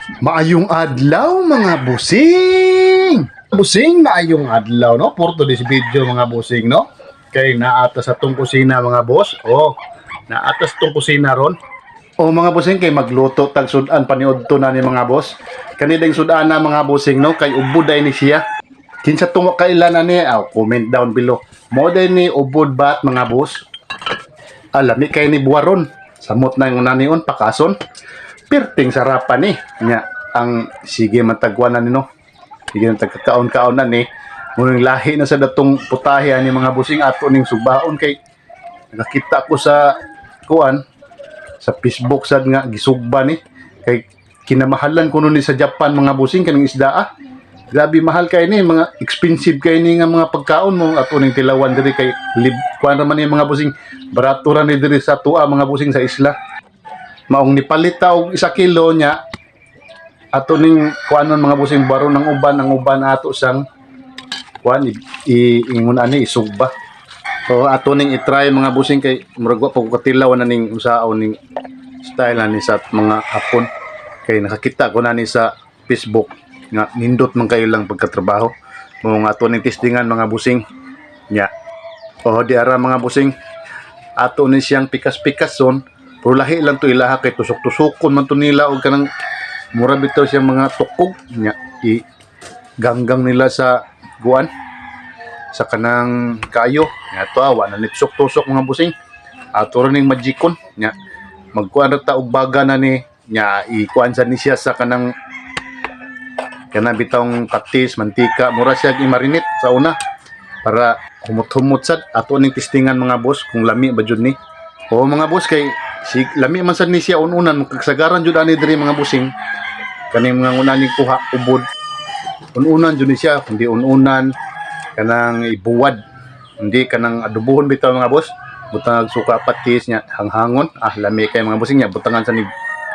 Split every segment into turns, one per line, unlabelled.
Maayong adlaw mga busing! Busing, maayong adlaw no? For today's video mga busing no? Kay naatas sa tong kusina mga boss. Naatas tong kusina ron. Mga busing kay magluto tag sudan paniudto na ni mga boss. Kanidang sudan na mga busing no? Kay ubuday ni siya. Kinsa tong kailan na ni? Comment down below. Mo day ni ubod bat mga boss. Alami kay ni buwaron. Samot na yung nanion pakason. Pirting sarapan ni nya ang sige matagwanan ni no. Sige nang tagkakaon-kaon na ni. Munang lahi na sa datong putahe ni mga busing ato ning subaon kay nakita ko sa kuan sa Facebook sad nga gisugba ni kay kinamahalan kuno ni sa Japan mga busing kaning isda. Grabe mahal kay ni mga expensive kay ni nga mga pagkaon mo ato ning tilawan diri kay kuan naman ni mga busing barato ra ni diri sa tuwa mga busing sa isla. Maong nipalit ta og 1 kilo nya ato ning kuanon mga busing baro ng uban ang uban ato sang kuan ingon ani isugba. So ato ning i-try mga busing kay murag wa pa ko katilaw na ning usaon ning style ani sa mga hapon kay nakakita ko na ni sa Facebook nga nindot man kayo lang pagkatrabaho mo nga ato ning testingan mga busing nya. Di ara mga busing ato ni siyang pikas-pikason pero lahi lang to ilaha kay tusok-tusokon man to nila og kanang mura bitaw siya mga tukog nya i ganggang nila sa guan sa kanang kayo nya to awa na nitusok-tusok mga busing ato ning magikon nya magkuan ra ta og baga na ni nya ikuan sa ni siya sa kanang bitawng patis mantika mura siya i-marinate sa una para humot-humot sad ato ning testingan mga boss kung lami ba jud ni mga boss kay lami man sad ni siya ununan kagsagaran jud ani diri mga busing kani mga unaning kuha ubod ununan jud ni siya kundi ununan kanang ibuwad hindi kanang adubohon bitaw mga boss butang suka patis nya hanghangon lami kay mga busing nya butangan sa ni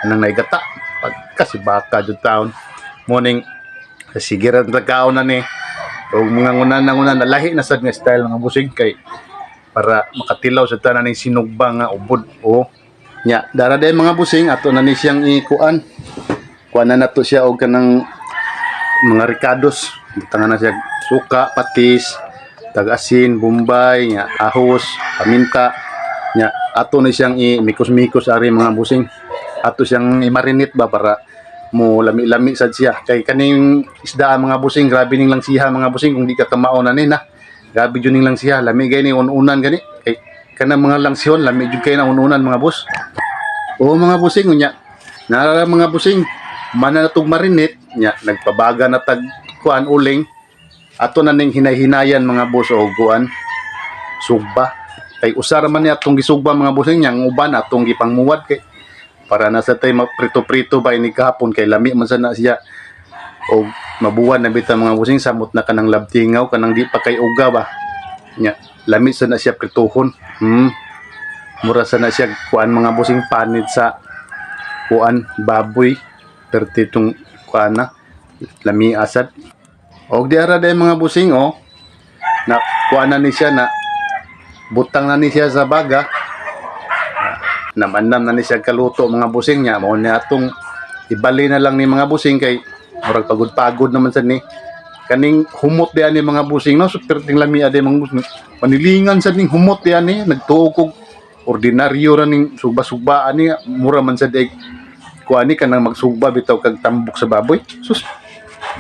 kanang naigata pagka si baka jud taon morning sige ra tagkaon na ni og mga ngunan lahi na sad nga style mga busing kay para makatilaw sa tanan ning sinugba nga ubod nya dara day mga busing ato na ni siyang ikuan kuan na nato siya og kanang mga ricados butangan na siya suka patis tag-asin bombay nya ahos paminta nya ato na siyang imikos-mikos ari mga busing ato siyang i-marinate ba para mo lami-lami sad siya kay kaning isda mga busing grabe ning lang siya mga busing kung di ka kamao na ni na grabe jud ning lang siya lami gay ni ununan gani kay kanang mga langsyon lami jud kay na ununan mga boss mga busing nya nara mga busing mana natog marinate nya nagpabaga na tag kuan uling ato na ning hinay-hinayan mga boss og kuan sugba kay usara man ni atong gisugba mga busing nya ang uban atong gipangmuwad kay para nasa tay maprito-prito ba ini kahapon kay lami man sana siya o mabuwan na bitaw mga busing samot na kanang labtingaw kanang di pa kay uga ba nya lami sana siya prituhon mura sana siya kuan mga busing panit sa kuan baboy pertitong kuan na lami asad og di ara day mga busing na kuan na ni siya na butang na ni siya sa baga namanam na ni siya kaluto mga busing niya mao ni atong ibali na lang ni mga busing kay murag pagod-pagod naman sad ni kaning humot diyan ni mga busing no super ting lami ade mga busing panilingan sad ning humot diyan ni nagtuog og ordinaryo ra ning sugba-sugba ani mura man sad ay kuani kanang magsugba bitaw kag tambok sa baboy sus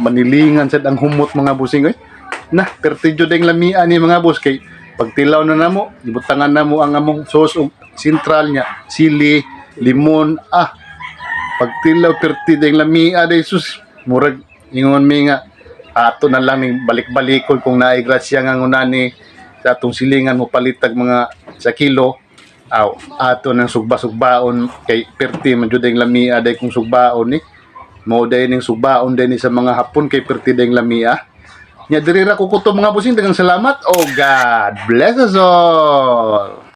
manilingan sad ang humot mga busing na pertidyo ding lami ani mga bus kay pagtilaw na namo ibutangan namo ang among sauce og sentral nya sili limon pagtilaw perti ding lami day sus murag ingon mi nga ato na lang ning balik-balikon kung naay grasya nga ngunani sa atong silingan mo palitag mga sa kilo ato nang sugba-sugbaon kay perti man jud ang lami day kung sugbaon ni mo day ning sugbaon day ni sa mga hapon kay perti ding lami nya diri ra ko kuto mga busing daghang salamat God bless us all.